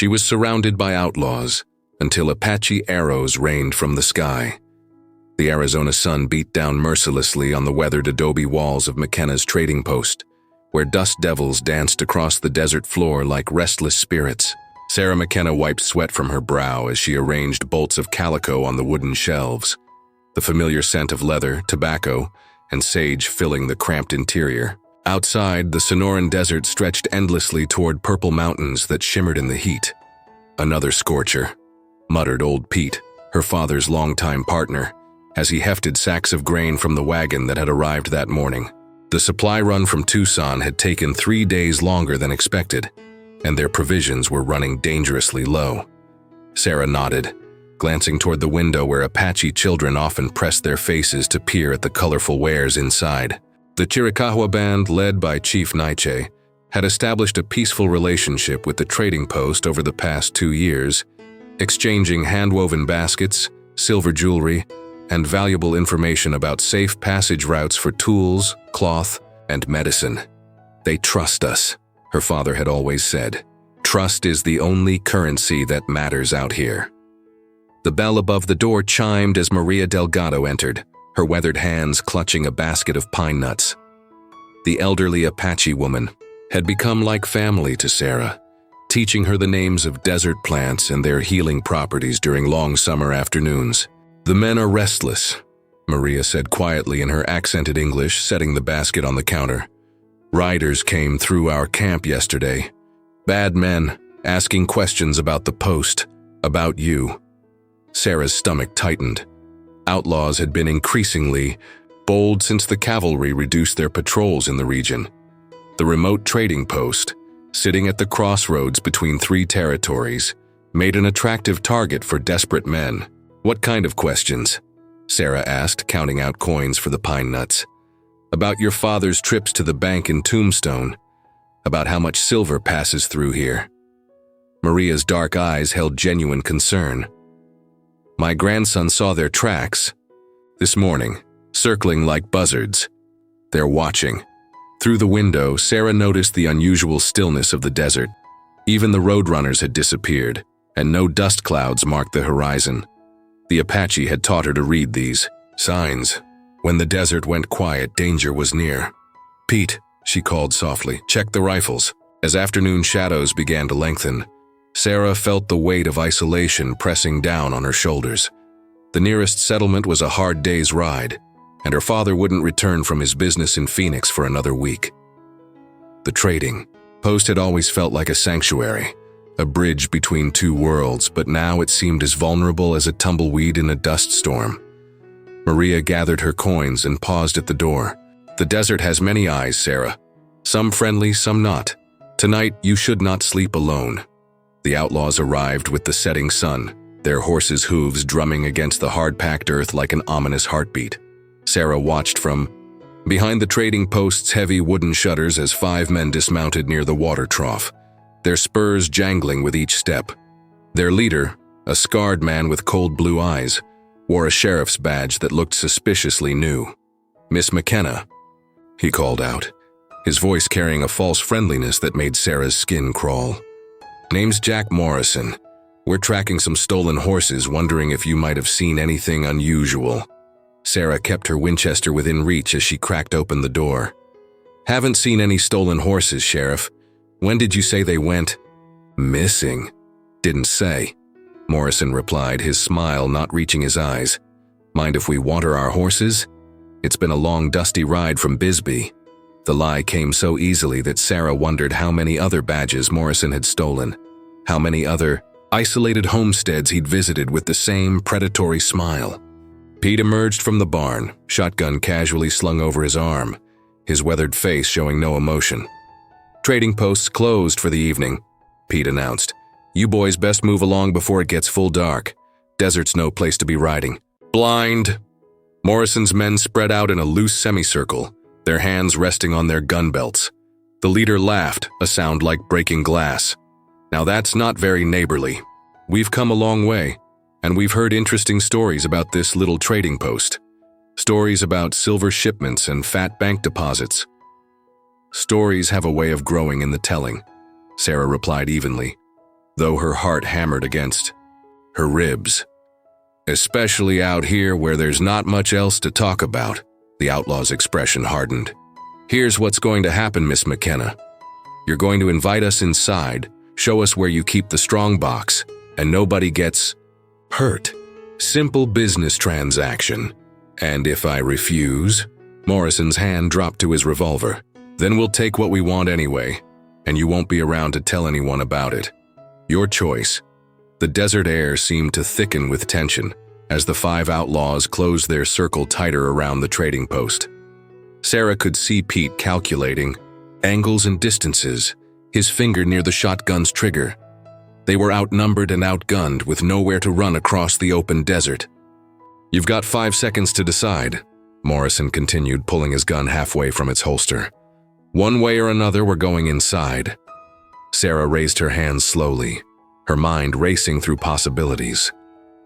She was surrounded by outlaws until Apache arrows rained from the sky. The Arizona sun beat down mercilessly on the weathered adobe walls of McKenna's trading post, where dust devils danced across the desert floor like restless spirits. Sarah McKenna wiped sweat from her brow as she arranged bolts of calico on the wooden shelves, the familiar scent of leather, tobacco, and sage filling the cramped interior. Outside, the Sonoran desert stretched endlessly toward purple mountains that shimmered in the heat. "Another scorcher," muttered old Pete, her father's longtime partner, as he hefted sacks of grain from the wagon that had arrived that morning. The supply run from Tucson had taken 3 days longer than expected, and their provisions were running dangerously low. Sarah nodded, glancing toward the window where Apache children often pressed their faces to peer at the colorful wares inside. The Chiricahua band, led by Chief Naiche, had established a peaceful relationship with the trading post over the past 2 years, exchanging hand-woven baskets, silver jewelry, and valuable information about safe passage routes for tools, cloth, and medicine. "They trust us," her father had always said. "Trust is the only currency that matters out here." The bell above the door chimed as Maria Delgado entered, her weathered hands clutching a basket of pine nuts. The elderly Apache woman had become like family to Sarah, teaching her the names of desert plants and their healing properties during long summer afternoons. "The men are restless," Maria said quietly in her accented English, setting the basket on the counter. "Riders came through our camp yesterday. Bad men, asking questions about the post, about you." Sarah's stomach tightened. Outlaws had been increasingly bold since the cavalry reduced their patrols in the region. The remote trading post, sitting at the crossroads between 3 territories, made an attractive target for desperate men. "What kind of questions?" Sarah asked, counting out coins for the pine nuts. "About your father's trips to the bank in Tombstone, about how much silver passes through here." Maria's dark eyes held genuine concern. "My grandson saw their tracks this morning, circling like buzzards. They're watching." Through the window, Sarah noticed the unusual stillness of the desert. Even the roadrunners had disappeared, and no dust clouds marked the horizon. The Apache had taught her to read these signs. When the desert went quiet, danger was near. "Pete," she called softly, "check the rifles." As afternoon shadows began to lengthen, Sarah felt the weight of isolation pressing down on her shoulders. The nearest settlement was a hard day's ride, and her father wouldn't return from his business in Phoenix for another week. The trading post had always felt like a sanctuary, a bridge between 2 worlds, but now it seemed as vulnerable as a tumbleweed in a dust storm. Maria gathered her coins and paused at the door. "The desert has many eyes, Sarah. Some friendly, some not. Tonight, you should not sleep alone." The outlaws arrived with the setting sun, their horses' hooves drumming against the hard-packed earth like an ominous heartbeat. Sarah watched from behind the trading post's heavy wooden shutters as 5 men dismounted near the water trough, their spurs jangling with each step. Their leader, a scarred man with cold blue eyes, wore a sheriff's badge that looked suspiciously new. "Miss McKenna," he called out, his voice carrying a false friendliness that made Sarah's skin crawl. "Name's Jack Morrison. We're tracking some stolen horses, wondering if you might have seen anything unusual." Sarah kept her Winchester within reach as she cracked open the door. "Haven't seen any stolen horses, Sheriff. When did you say they went?" "Missing. Didn't say," Morrison replied, his smile not reaching his eyes. "Mind if we water our horses? It's been a long, dusty ride from Bisbee." The lie came so easily that Sarah wondered how many other badges Morrison had stolen, how many other isolated homesteads he'd visited with the same predatory smile. Pete emerged from the barn, shotgun casually slung over his arm, his weathered face showing no emotion. "Trading posts closed for the evening," Pete announced. "You boys best move along before it gets full dark. Desert's no place to be riding." "Blind!" Morrison's men spread out in a loose semicircle, their hands resting on their gun belts. The leader laughed, a sound like breaking glass. "Now that's not very neighborly. We've come a long way, and we've heard interesting stories about this little trading post. Stories about silver shipments and fat bank deposits." "Stories have a way of growing in the telling," Sarah replied evenly. though her heart hammered against her ribs. "Especially out here where there's not much else to talk about." The outlaw's expression hardened. "Here's what's going to happen, Miss McKenna. You're going to invite us inside, show us where you keep the strong box, and nobody gets hurt. Simple business transaction. And if I refuse," Morrison's hand dropped to his revolver, "then we'll take what we want anyway, and you won't be around to tell anyone about it. Your choice." The desert air seemed to thicken with tension as the 5 outlaws closed their circle tighter around the trading post. Sarah could see Pete calculating angles and distances, his finger near the shotgun's trigger. They were outnumbered and outgunned with nowhere to run across the open desert. "You've got 5 seconds to decide," Morrison continued, pulling his gun halfway from its holster. "One way or another, we're going inside." Sarah raised her hands slowly, her mind racing through possibilities.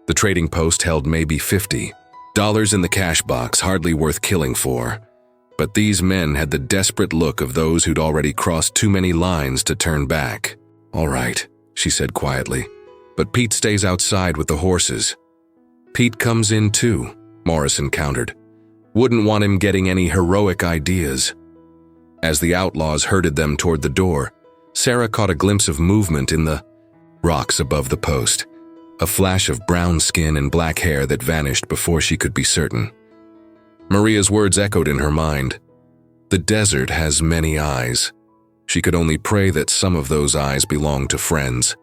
The trading post held maybe $50 in the cash box, hardly worth killing for. But these men had the desperate look of those who'd already crossed too many lines to turn back. "All right," she said quietly, "but Pete stays outside with the horses." "Pete comes in too," Morrison countered. "Wouldn't want him getting any heroic ideas." As the outlaws herded them toward the door, Sarah caught a glimpse of movement in the rocks above the post, a flash of brown skin and black hair that vanished before she could be certain. Maria's words echoed in her mind. The desert has many eyes. She could only pray that some of those eyes belonged to friends.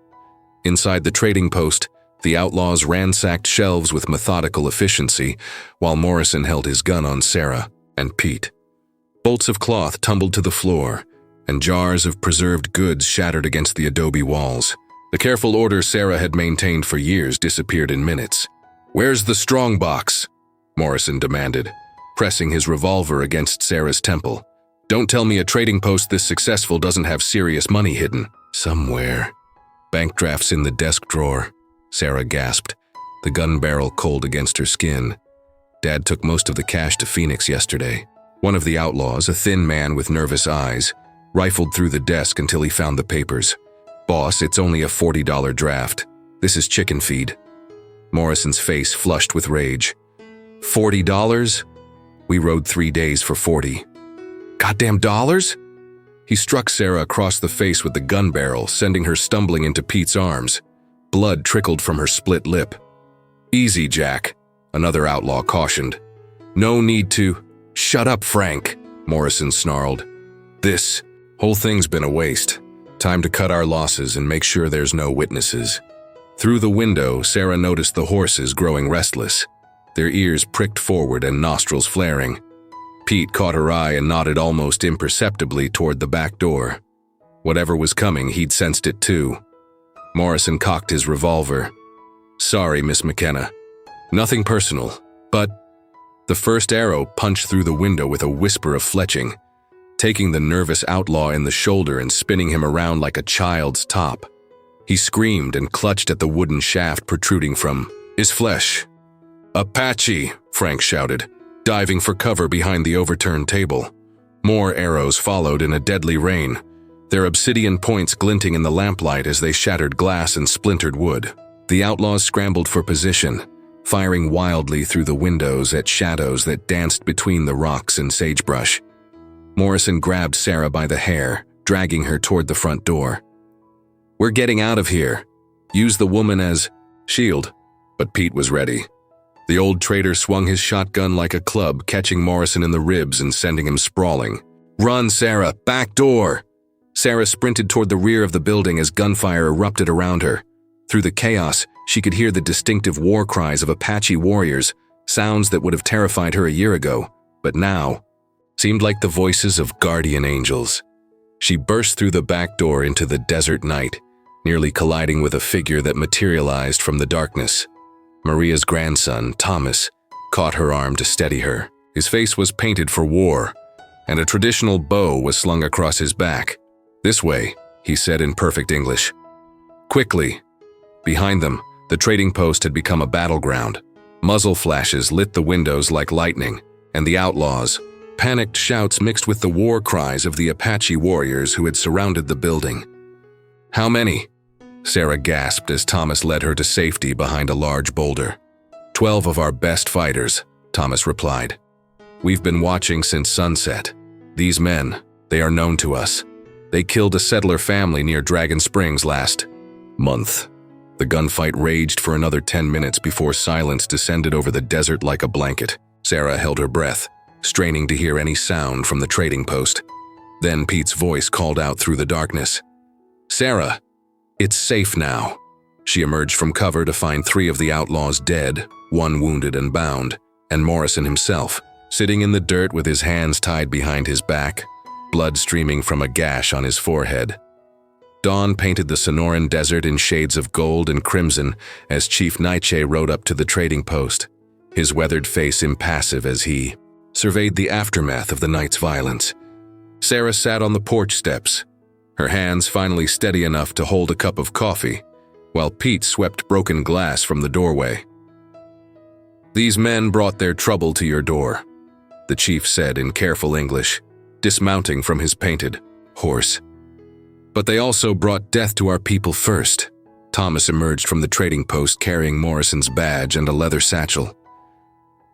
Inside the trading post, the outlaws ransacked shelves with methodical efficiency, while Morrison held his gun on Sarah and Pete. Bolts of cloth tumbled to the floor, and jars of preserved goods shattered against the adobe walls. The careful order Sarah had maintained for years disappeared in minutes. "Where's the strong box?" Morrison demanded, pressing his revolver against Sarah's temple. "Don't tell me a trading post this successful doesn't have serious money hidden." "Somewhere." "Bank drafts in the desk drawer," Sarah gasped, the gun barrel cold against her skin. "Dad took most of the cash to Phoenix yesterday." One of the outlaws, a thin man with nervous eyes, rifled through the desk until he found the papers. "Boss, it's only a $40 draft. This is chicken feed." Morrison's face flushed with rage. $40? We rode 3 days for 40. Goddamn dollars? He struck Sarah across the face with the gun barrel, sending her stumbling into Pete's arms. Blood trickled from her split lip. "Easy, Jack," another outlaw cautioned. "No need to—" "Shut up, Frank," Morrison snarled. "This whole thing's been a waste. Time to cut our losses and make sure there's no witnesses." Through the window, Sarah noticed the horses growing restless, their ears pricked forward and nostrils flaring. Pete caught her eye and nodded almost imperceptibly toward the back door. Whatever was coming, he'd sensed it too. Morrison cocked his revolver. "Sorry, Miss McKenna. Nothing personal, but—" The first arrow punched through the window with a whisper of fletching, taking the nervous outlaw in the shoulder and spinning him around like a child's top. He screamed and clutched at the wooden shaft protruding from his flesh. "Apache!" Frank shouted, diving for cover behind the overturned table. More arrows followed in a deadly rain, their obsidian points glinting in the lamplight as they shattered glass and splintered wood. The outlaws scrambled for position, firing wildly through the windows at shadows that danced between the rocks and sagebrush. Morrison grabbed Sarah by the hair, dragging her toward the front door. "We're getting out of here. Use the woman as shield." But Pete was ready. The old trader swung his shotgun like a club, catching Morrison in the ribs and sending him sprawling. "Run, Sarah! Back door!" Sarah sprinted toward the rear of the building as gunfire erupted around her. Through the chaos, she could hear the distinctive war cries of Apache warriors, sounds that would have terrified her a year ago, but now seemed like the voices of guardian angels. She burst through the back door into the desert night, nearly colliding with a figure that materialized from the darkness. Maria's grandson, Thomas, caught her arm to steady her. His face was painted for war, and a traditional bow was slung across his back. "This way," he said in perfect English. Quickly. Behind them, the trading post had become a battleground. Muzzle flashes lit the windows like lightning, and the outlaws, panicked shouts mixed with the war cries of the Apache warriors who had surrounded the building. "How many?" Sarah gasped as Thomas led her to safety behind a large boulder. 12 of our best fighters, Thomas replied. We've been watching since sunset. These men, they are known to us. They killed a settler family near Dragon Springs last month. The gunfight raged for another 10 minutes before silence descended over the desert like a blanket. Sarah held her breath, straining to hear any sound from the trading post. Then Pete's voice called out through the darkness. Sarah, it's safe now. She emerged from cover to find 3 of the outlaws dead, 1 wounded and bound, and Morrison himself, sitting in the dirt with his hands tied behind his back, blood streaming from a gash on his forehead. Dawn painted the Sonoran desert in shades of gold and crimson as Chief Nietzsche rode up to the trading post, his weathered face impassive as he surveyed the aftermath of the night's violence. Sarah sat on the porch steps, her hands finally steady enough to hold a cup of coffee, while Pete swept broken glass from the doorway. These men brought their trouble to your door, the chief said in careful English, dismounting from his painted horse. But they also brought death to our people first. Thomas emerged from the trading post carrying Morrison's badge and a leather satchel.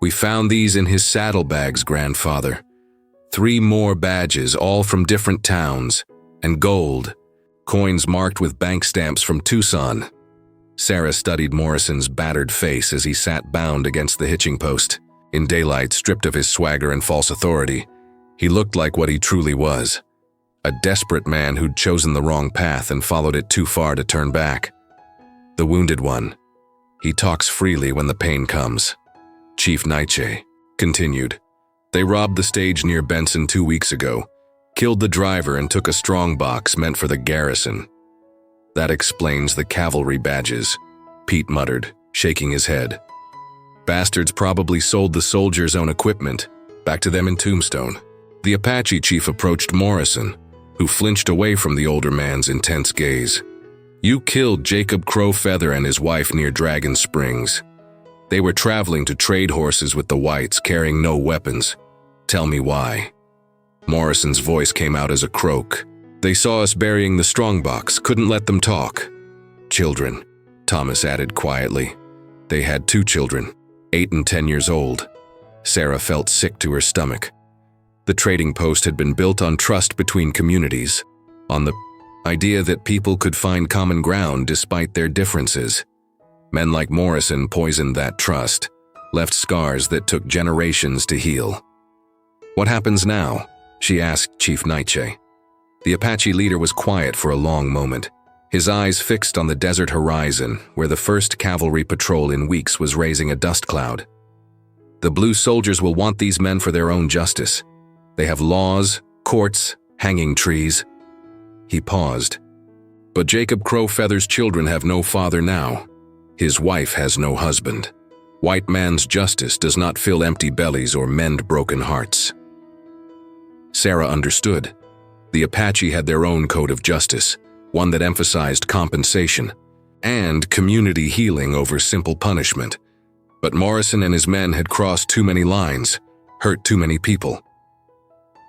We found these in his saddlebags, grandfather. 3 more badges, all from different towns, and gold, coins marked with bank stamps from Tucson. Sarah studied Morrison's battered face as he sat bound against the hitching post. In daylight, stripped of his swagger and false authority, he looked like what he truly was. A desperate man who'd chosen the wrong path and followed it too far to turn back. The wounded one. He talks freely when the pain comes. Chief Nietzsche continued. They robbed the stage near Benson 2 weeks ago, killed the driver and took a strong box meant for the garrison. That explains the cavalry badges, Pete muttered, shaking his head. Bastards probably sold the soldiers' own equipment, back to them in Tombstone. The Apache chief approached Morrison, who flinched away from the older man's intense gaze. You killed Jacob Crowfeather and his wife near Dragon Springs. They were traveling to trade horses with the whites, carrying no weapons. Tell me why. Morrison's voice came out as a croak. They saw us burying the strongbox, couldn't let them talk. Children, Thomas added quietly. They had 2 children, 8 and 10 years old. Sarah felt sick to her stomach. The trading post had been built on trust between communities, on the idea that people could find common ground despite their differences. Men like Morrison poisoned that trust, left scars that took generations to heal. What happens now? She asked Chief Nietzsche. The Apache leader was quiet for a long moment, his eyes fixed on the desert horizon where the first cavalry patrol in weeks was raising a dust cloud. The blue soldiers will want these men for their own justice. They have laws, courts, hanging trees. He paused. But Jacob Crowfeather's children have no father now. His wife has no husband. White man's justice does not fill empty bellies or mend broken hearts. Sarah understood. The Apache had their own code of justice, one that emphasized compensation and community healing over simple punishment. But Morrison and his men had crossed too many lines, hurt too many people.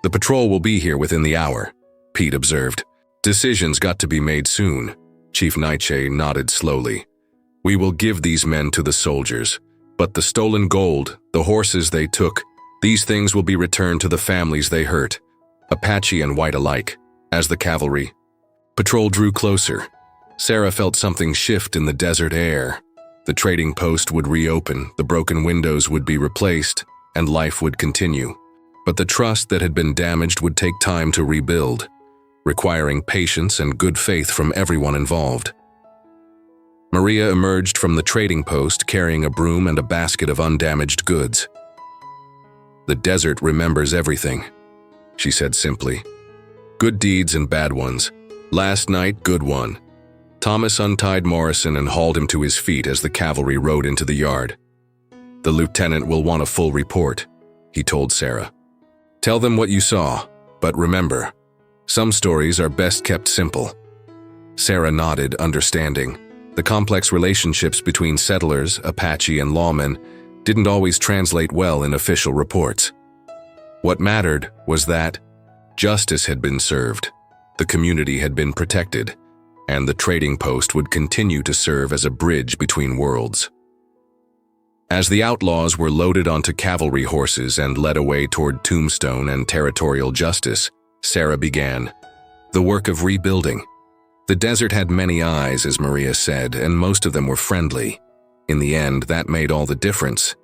The patrol will be here within the hour, Pete observed. Decisions got to be made soon. Chief Nietzsche nodded slowly. We will give these men to the soldiers, but the stolen gold, the horses they took, these things will be returned to the families they hurt, Apache and white alike, as the cavalry. Patrol drew closer. Sarah felt something shift in the desert air. The trading post would reopen, the broken windows would be replaced, and life would continue. But the trust that had been damaged would take time to rebuild, requiring patience and good faith from everyone involved. Maria emerged from the trading post carrying a broom and a basket of undamaged goods. The desert remembers everything, she said simply. Good deeds and bad ones. Last night, good one. Thomas untied Morrison and hauled him to his feet as the cavalry rode into the yard. The lieutenant will want a full report, he told Sarah. Tell them what you saw, but remember, some stories are best kept simple. Sarah nodded, understanding. The complex relationships between settlers, Apache, and lawmen didn't always translate well in official reports. What mattered was that justice had been served, the community had been protected, and the trading post would continue to serve as a bridge between worlds. As the Outlaws were loaded onto cavalry horses and led away toward Tombstone and territorial justice, Sarah began the work of rebuilding. The desert had many eyes, as Maria said, and most of them were friendly. In the end, that made all the difference.